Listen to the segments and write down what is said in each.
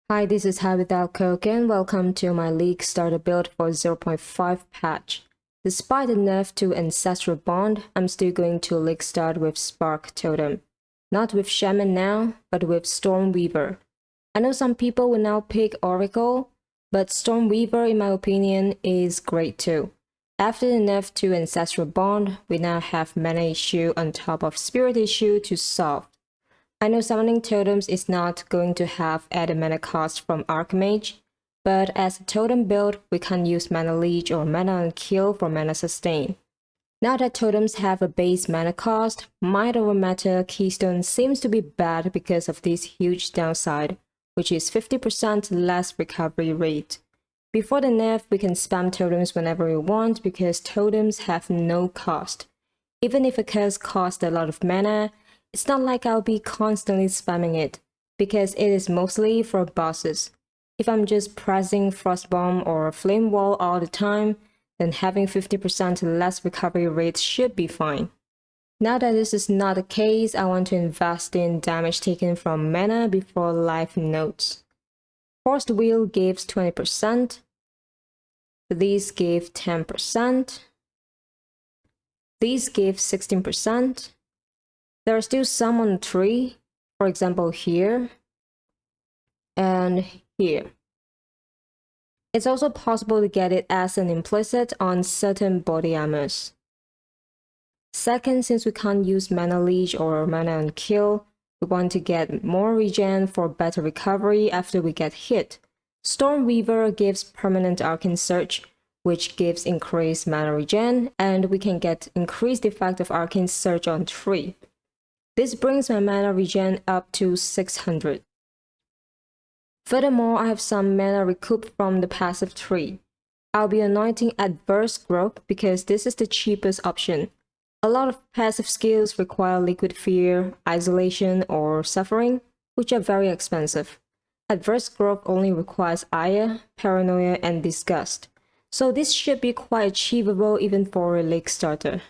Hi, this is highwithoutcoke and welcome to my League starter build for 0.5 patch. Despite the nerf to Ancestral Bond, I'm still going to League start with Spark Totem. Not with Shaman now, but with Stormweaver. I know some people will now pick Oracle, but Stormweaver in my opinion is great too. After the nerf to Ancestral Bond, we now have mana issue on top of spirit issue to solve. I know summoning totems is not going to have added mana cost from Archmage, but as a totem build, we can use mana leech or mana on kill for mana sustain. Now that totems have a base mana cost, might over matter keystone seems to be bad because of this huge downside, which is 50% less recovery rate. Before the nerf, we can spam totems whenever we want because totems have no cost. Even if a curse costs a lot of mana, it's not like I'll be constantly spamming it, because it is mostly for bosses. If I'm just pressing Frostbomb or Flame Wall all the time, then having 50% less recovery rate should be fine. Now that this is not the case, I want to invest in damage taken from mana before life nodes. Forced Wheel gives 20%, these give 10%, these give 16%, there are still some on the tree, for example here, and here. It's also possible to get it as an implicit on certain body armors. Second, since we can't use mana leech or mana on kill, we want to get more regen for better recovery after we get hit. Stormweaver gives permanent arcane surge, which gives increased mana regen, and we can get increased effect of arcane surge on tree. This brings my mana regen up to 600. Furthermore, I have some mana recouped from the passive tree. I'll be anointing Adverse Growth because this is the cheapest option. A lot of passive skills require Liquid Fear, Isolation, or Suffering, which are very expensive. Adverse Growth only requires Ire, Paranoia, and Disgust, so this should be quite achievable even for a League starter.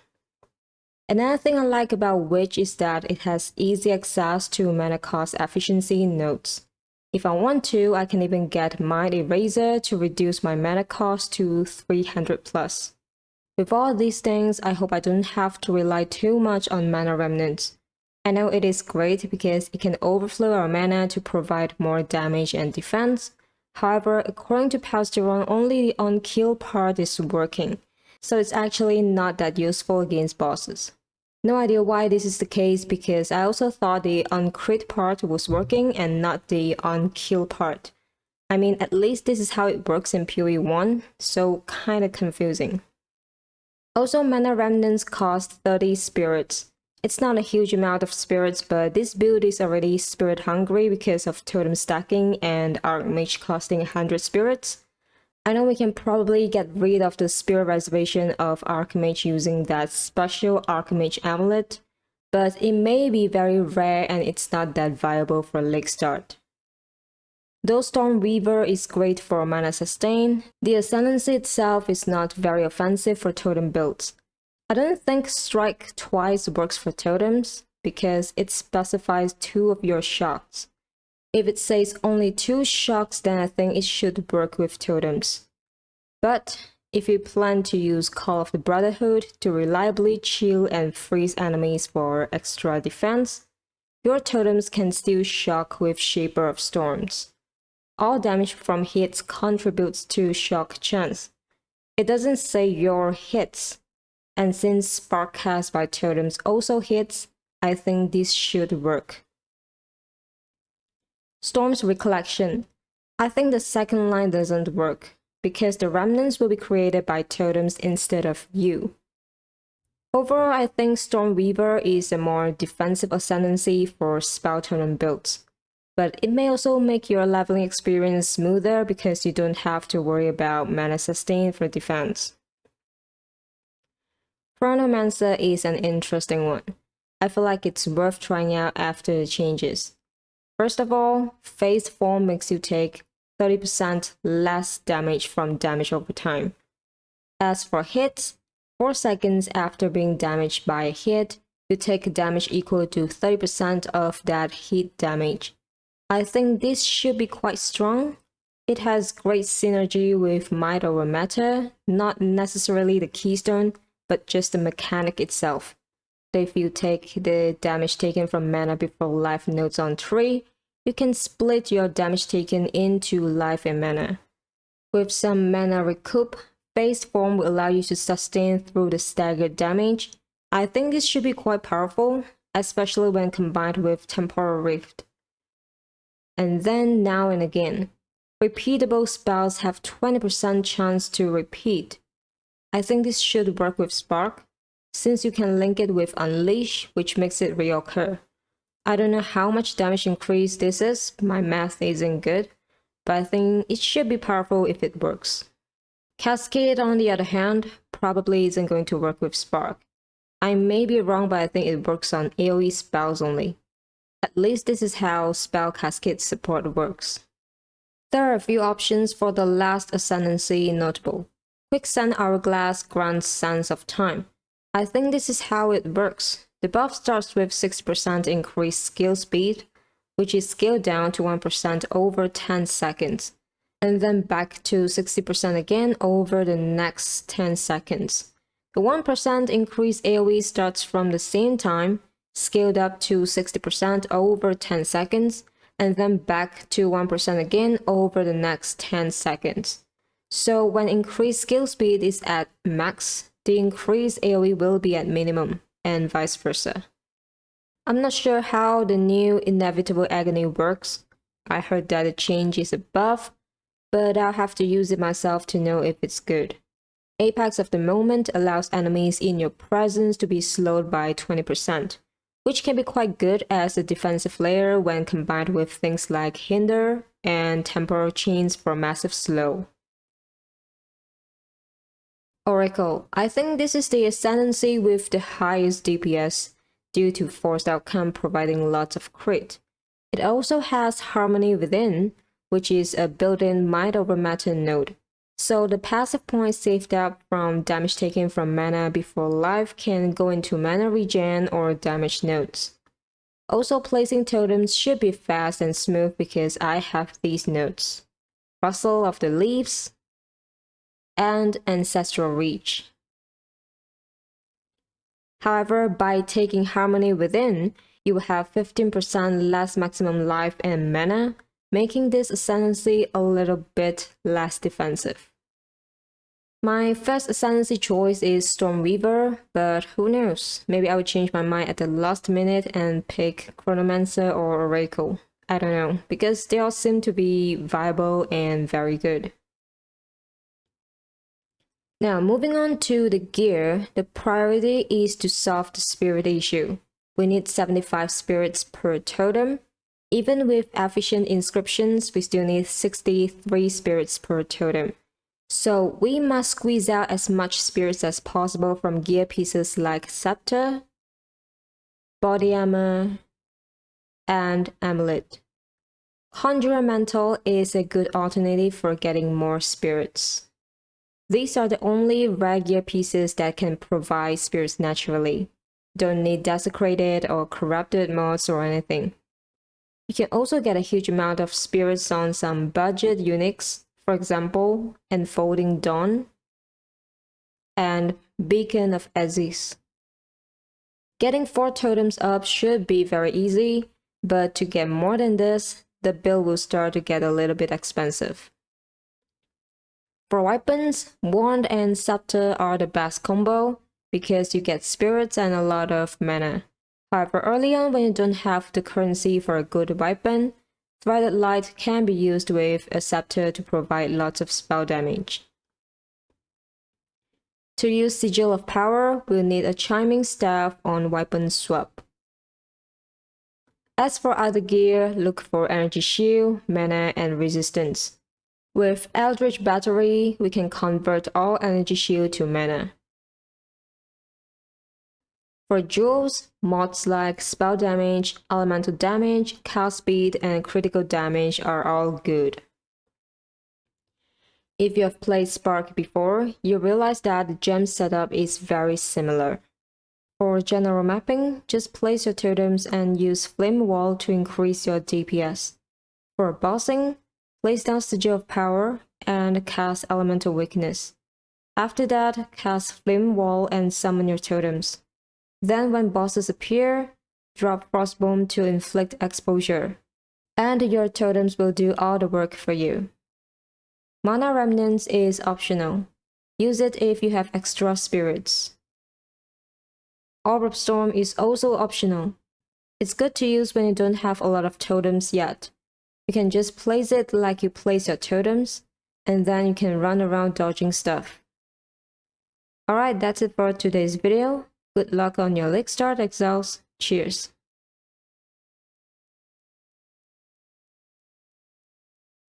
Another thing I like about Witch is that it has easy access to mana cost efficiency nodes. If I want to, I can even get Mind Eraser to reduce my mana cost to 300 plus. With all these things, I hope I don't have to rely too much on mana remnants. I know it is great because it can overflow our mana to provide more damage and defense. However, according to Pasteron, only the on-kill part is working, so it's actually not that useful against bosses. No idea why this is the case because I also thought the on-crit part was working and not the on-kill part. I mean, at least this is how it works in POE 1, so kinda confusing. Also, mana remnants cost 30 spirits. It's not a huge amount of spirits, but this build is already spirit hungry because of totem stacking and Archmage costing 100 spirits. I know we can probably get rid of the spirit reservation of Archmage using that special Archmage amulet, but it may be very rare and it's not that viable for League start. Though Stormweaver is great for mana sustain, the Ascendancy itself is not very offensive for totem builds. I don't think Strike Twice works for totems, because it specifies 2 of your shocks. If it says only 2 shocks, then I think it should work with totems. But if you plan to use Call of the Brotherhood to reliably chill and freeze enemies for extra defense, your totems can still shock with Shaper of Storms. All damage from hits contributes to shock chance. It doesn't say your hits, and since Spark cast by totems also hits, I think this should work. Storm's Recollection. I think the second line doesn't work, because the remnants will be created by totems instead of you. Overall, I think Stormweaver is a more defensive ascendancy for spell totem builds, but it may also make your leveling experience smoother because you don't have to worry about mana sustain for defense. Chronomancer is an interesting one. I feel like it's worth trying out after the changes. First of all, phased form makes you take 30% less damage from damage over time. As for hits, 4 seconds after being damaged by a hit, you take damage equal to 30% of that hit damage. I think this should be quite strong. It has great synergy with Might over Matter, not necessarily the keystone, but just the mechanic itself. So if you take the damage taken from mana before life nodes on 3, you can split your damage taken into life and mana. With some mana recoup, phase form will allow you to sustain through the staggered damage. I think this should be quite powerful, especially when combined with Temporal Rift. And then now and again, repeatable spells have 20% chance to repeat. I think this should work with Spark, since you can link it with Unleash, which makes it reoccur. I don't know how much damage increase this is, my math isn't good, but I think it should be powerful if it works. Cascade, on the other hand, probably isn't going to work with Spark. I may be wrong, but I think it works on AoE spells only. At least this is how Spell Cascade support works. There are a few options for the last Ascendancy notable. Quicksand Hourglass grants Sands of Time. I think this is how it works. The buff starts with 6% increased skill speed, which is scaled down to 1% over 10 seconds, and then back to 60% again over the next 10 seconds. The 1% increased AoE starts from the same time, scaled up to 60% over 10 seconds, and then back to 1% again over the next 10 seconds. So when increased skill speed is at max, the increased AoE will be at minimum, and vice versa. I'm not sure how the new Inevitable Agony works. I heard that the change is a buff, but I'll have to use it myself to know if it's good. Apex of the Moment allows enemies in your presence to be slowed by 20%, which can be quite good as a defensive layer when combined with things like Hinder and Temporal Chains for massive slow. Oracle. I think this is the Ascendancy with the highest DPS, due to Forced Outcome providing lots of crit. It also has Harmony Within, which is a built-in Might over Matter node. So the passive points saved up from damage taken from mana before life can go into mana regen or damage nodes. Also, placing totems should be fast and smooth because I have these nodes: Rustle of the Leaves and Ancestral Reach. However, by taking Harmony Within, you will have 15% less maximum life and mana, making this Ascendancy a little bit less defensive. My first Ascendancy choice is Stormweaver, but who knows? Maybe I will change my mind at the last minute and pick Chronomancer or Oracle. I don't know, because they all seem to be viable and very good. Now, moving on to the gear, the priority is to solve the spirit issue. We need 75 spirits per totem. Even with efficient inscriptions, we still need 63 spirits per totem. So we must squeeze out as much spirits as possible from gear pieces like Scepter, Body Armor, and Amulet. Conjurer Mantle is a good alternative for getting more spirits. These are the only rare gear pieces that can provide spirits naturally. Don't need desecrated or corrupted mods or anything. You can also get a huge amount of spirits on some budget uniques, for example, Enfolding Dawn and Beacon of Aziz. Getting 4 totems up should be very easy, but to get more than this, the build will start to get a little bit expensive. For weapons, Wand and Scepter are the best combo because you get spirits and a lot of mana. However, early on when you don't have the currency for a good weapon, Threaded Light can be used with a Scepter to provide lots of spell damage. To use Sigil of Power, we'll need a Chiming Staff on weapon swap. As for other gear, look for Energy Shield, Mana, and Resistance. With Eldritch Battery, we can convert all Energy Shield to Mana. For jewels, mods like Spell Damage, Elemental Damage, Cast Speed, and Critical Damage are all good. If you have played Spark before, you realize that the gem setup is very similar. For general mapping, just place your totems and use Flame Wall to increase your DPS. For bossing, place down Sigil of Power and cast Elemental Weakness. After that, cast Flame Wall and summon your totems. Then when bosses appear, drop Frostbomb to inflict exposure. And your totems will do all the work for you. Mana Remnants is optional. Use it if you have extra spirits. Orb of Storm is also optional. It's good to use when you don't have a lot of totems yet. You can just place it like you place your totems, and then you can run around dodging stuff. Alright, that's it for today's video. Good luck on your League Start, Exiles. Cheers!